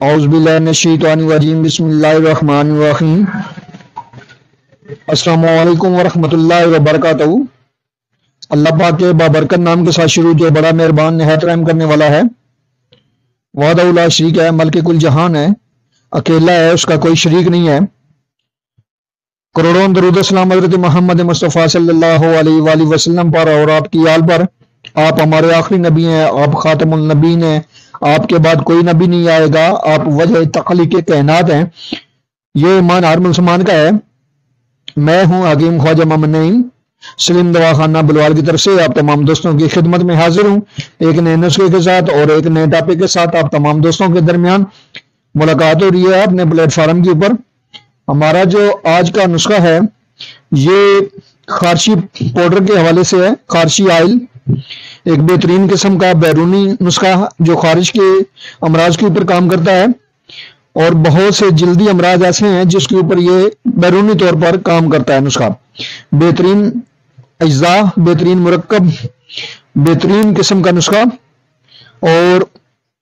اعوذ باللہ من الشیطان الرجیم بسم اللہ الرحمن الرحیم السلام علیکم ورحمۃ اللہ وبرکاتہ۔ اللہ پاک کے بابرکت نام کے ساتھ شروع جو بڑا مہربان نہایت رحم کرنے والا ہے، وحدہ لا شریک ہے، ملک کل جہان ہے، اکیلا ہے، اس کا کوئی شریک نہیں ہے۔ کروڑوں درود السلام حضرت محمد مصطفیٰ صلی اللہ علیہ وآلہ وسلم پر اور آپ کی آل پر۔ آپ ہمارے آخری نبی ہیں، آپ خاتم النبیین ہیں، آپ کے بعد کوئی نبی نہیں آئے گا، آپ وجہ تخلیق کائنات ہیں۔ یہ ایمان ہر مسلمان کا ہے۔ میں ہوں حکیم خواجہ محمد نعیم سلیم دواخانہ بلوال کی طرف سے آپ تمام دوستوں کی خدمت میں حاضر ہوں، ایک نئے نسخے کے ساتھ اور ایک نئے ٹاپک کے ساتھ آپ تمام دوستوں کے درمیان ملاقات ہو رہی ہے اپنے پلیٹ فارم کے اوپر۔ ہمارا جو آج کا نسخہ ہے یہ خارشی پاؤڈر کے حوالے سے ہے، خارشی آئل، ایک بہترین قسم کا بیرونی نسخہ جو خارش کے امراض کے اوپر کام کرتا ہے، اور بہت سے جلدی امراض ایسے ہیں جس کے اوپر یہ بیرونی طور پر کام کرتا ہے نسخہ۔ بہترین اجزاء، بہترین مرکب، بہترین قسم کا نسخہ، اور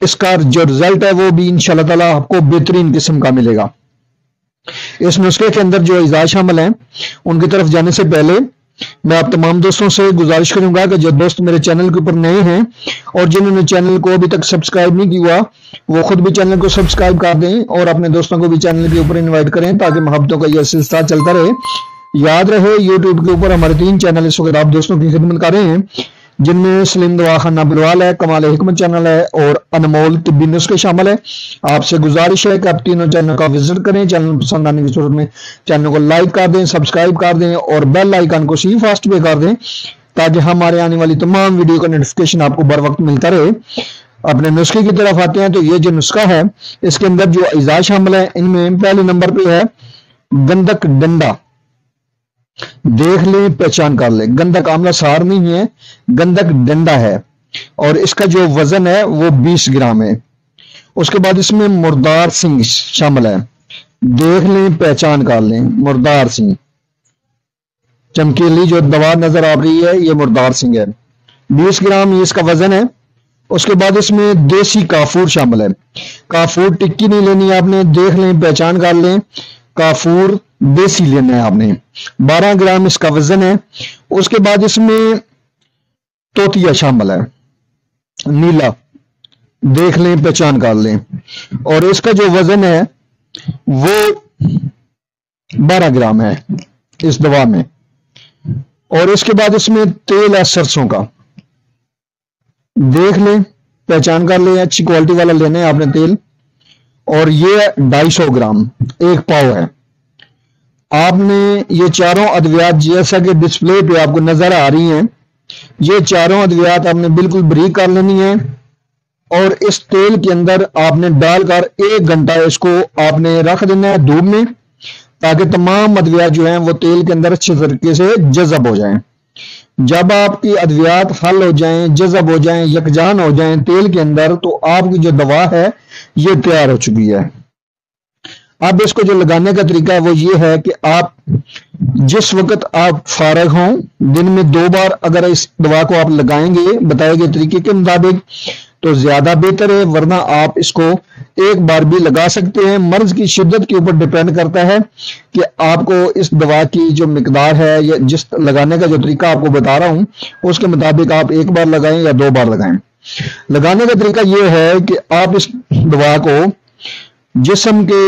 اس کا جو رزلٹ ہے وہ بھی انشاءاللہ تعالی آپ کو بہترین قسم کا ملے گا۔ اس نسخے کے اندر جو اجزاء شامل ہیں ان کی طرف جانے سے پہلے میں آپ تمام دوستوں سے گزارش کروں گا کہ جو دوست میرے چینل کے اوپر نئے ہیں اور جنہوں نے چینل کو ابھی تک سبسکرائب نہیں کیا وہ خود بھی چینل کو سبسکرائب کر دیں اور اپنے دوستوں کو بھی چینل کے اوپر انوائٹ کریں تاکہ محبتوں کا یہ سلسلہ چلتا رہے۔ یاد رہے یوٹیوب کے اوپر ہمارے 3 چینل اس وقت آپ دوستوں کی خدمت کر رہے ہیں، جن میں سلیم دواخانہ بلوال ہے، کمال حکمت چینل ہے اور انمول طبی نسخے شامل ہے۔ آپ سے گزارش ہے کہ آپ تینوں چینل کا وزٹ کریں، چینل پسند آنے کی صورت میں چینل کو لائک کر دیں، سبسکرائب کر دیں اور بیل آئیکن کو سی فاسٹ پہ کر دیں تاکہ ہمارے آنے والی تمام ویڈیو کا نوٹیفکیشن آپ کو بر وقت ملتا رہے۔ اپنے نسخے کی طرف آتے ہیں تو یہ جو نسخہ ہے اس کے اندر جو اجزاء شامل ہیں ان میں پہلے نمبر پہ ہے گندک ڈنڈا۔ دیکھ لیں پہچان کر لیں، گندک آملہ سار نہیں ہے، گندک ڈنڈا ہے، اور اس کا جو وزن ہے وہ 20 گرام ہے۔ اس کے بعد اس میں مردار سنگ شامل ہے، دیکھ لیں پہچان کر لیں، مردار سنگ، چمکیلی جو دوا نظر آ رہی ہے یہ مردار سنگ ہے، 20 گرام یہ اس کا وزن ہے۔ اس کے بعد اس میں دیسی کافور شامل ہے، کافور ٹکی نہیں لینی آپ نے، دیکھ لیں پہچان کر لیں، کافور دیسی لینا ہے آپ نے، 12 گرام اس کا وزن ہے۔ اس کے بعد اس میں توتیا شامل ہے، نیلا، دیکھ لیں پہچان کر لیں، اور اس کا جو وزن ہے وہ 12 گرام ہے اس دوا میں۔ اور اس کے بعد اس میں تیل ہے سرسوں کا، دیکھ لیں پہچان کر لیں، اچھی کوالٹی والا لینا ہے آپ نے تیل، اور یہ 250 گرام ایک پاؤ ہے۔ آپ نے یہ چاروں ادویات جیسا کہ ڈسپلے پہ آپ کو نظر آ رہی ہیں، یہ چاروں ادویات آپ نے بالکل بریک کر لینی ہے، اور اس تیل کے اندر آپ نے ڈال کر 1 گھنٹہ اس کو آپ نے رکھ دینا ہے دھوپ میں تاکہ تمام ادویات جو ہیں وہ تیل کے اندر اچھے طریقے سے جذب ہو جائیں۔ جب آپ کی ادویات حل ہو جائیں، جذب ہو جائیں، یکجان ہو جائیں تیل کے اندر، تو آپ کی جو دوا ہے یہ تیار ہو چکی ہے۔ اب اس کو جو لگانے کا طریقہ ہے وہ یہ ہے کہ آپ جس وقت آپ فارغ ہوں دن میں 2 بار اگر اس دوا کو آپ لگائیں گے بتائے گئے طریقے کے مطابق تو زیادہ بہتر ہے، ورنہ آپ اس کو 1 بار بھی لگا سکتے ہیں۔ مرض کی شدت کے اوپر ڈیپینڈ کرتا ہے کہ آپ کو اس دوا کی جو مقدار ہے یا جس لگانے کا جو طریقہ آپ کو بتا رہا ہوں اس کے مطابق آپ 1 بار لگائیں یا 2 بار لگائیں۔ لگانے کا طریقہ یہ ہے کہ آپ اس دوا کو جسم کے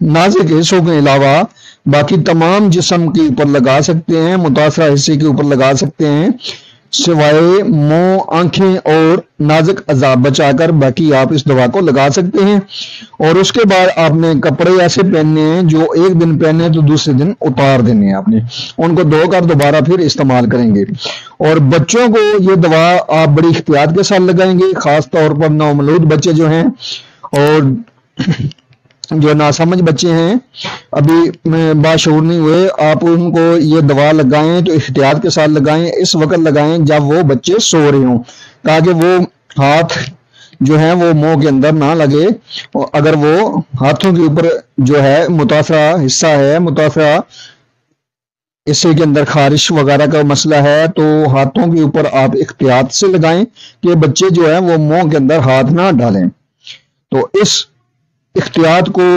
نازک حصوں کے علاوہ باقی تمام جسم کے اوپر لگا سکتے ہیں، متاثرہ حصے کے اوپر لگا سکتے ہیں، سوائے منہ، آنکھیں اور نازک اعضاء بچا کر باقی آپ اس دوا کو لگا سکتے ہیں۔ اور اس کے بعد آپ نے کپڑے ایسے پہننے ہیں جو ایک دن پہنے تو دوسرے دن اتار دینے ہیں، آپ نے ان کو دھو کر دوبارہ پھر استعمال کریں گے۔ اور بچوں کو یہ دوا آپ بڑی احتیاط کے ساتھ لگائیں گے، خاص طور پر نومولود بچے جو ہیں اور جو ناسمجھ بچے ہیں ابھی باشعور نہیں ہوئے، آپ ان کو یہ دوا لگائیں تو احتیاط کے ساتھ لگائیں، اس وقت لگائیں جب وہ بچے سو رہے ہوں تاکہ وہ ہاتھ جو ہیں وہ منہ کے اندر نہ لگے۔ اگر وہ ہاتھوں کے اوپر جو ہے متاثرہ حصہ ہے، متاثرہ حصے کے اندر خارش وغیرہ کا مسئلہ ہے تو ہاتھوں کے اوپر آپ احتیاط سے لگائیں کہ بچے جو ہیں وہ منہ کے اندر ہاتھ نہ ڈالیں۔ تو اس احتیاط کو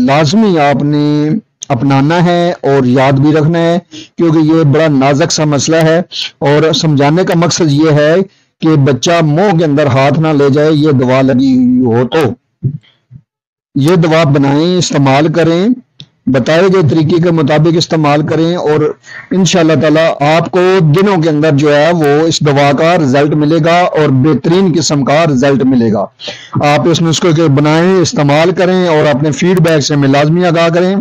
لازمی آپ نے اپنانا ہے اور یاد بھی رکھنا ہے، کیونکہ یہ بڑا نازک سا مسئلہ ہے، اور سمجھانے کا مقصد یہ ہے کہ بچہ منہ کے اندر ہاتھ نہ لے جائے یہ دوا لگی ہوئی ہو تو یہ دوا بنائیں، استعمال کریں، بتائے گئے طریقے کے مطابق استعمال کریں، اور انشاءاللہ تعالی آپ کو دنوں کے اندر جو ہے وہ اس دوا کا رزلٹ ملے گا اور بہترین قسم کا رزلٹ ملے گا۔ آپ اس نسخے کے بنائیں، استعمال کریں اور اپنے فیڈ بیک سے ہمیں لازمی آگاہ کریں۔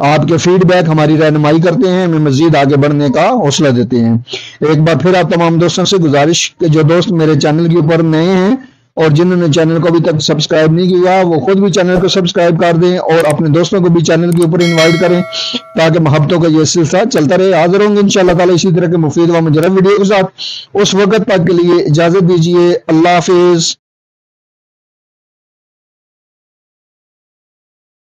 آپ کے فیڈ بیک ہماری رہنمائی کرتے ہیں، ہمیں مزید آگے بڑھنے کا حوصلہ دیتے ہیں۔ ایک بار پھر آپ تمام دوستوں سے گزارش کہ جو دوست میرے چینل کے اوپر نئے ہیں اور جنہوں نے چینل کو ابھی تک سبسکرائب نہیں کیا وہ خود بھی چینل کو سبسکرائب کر دیں اور اپنے دوستوں کو بھی چینل کے اوپر انوائٹ کریں تاکہ محبتوں کا یہ سلسلہ چلتا رہے۔ حاضر ہوں گے انشاءاللہ تعالی اسی طرح کے مفید و مجرب ویڈیو کے ساتھ۔ اس وقت تک کے لیے اجازت دیجیے، اللہ حافظ۔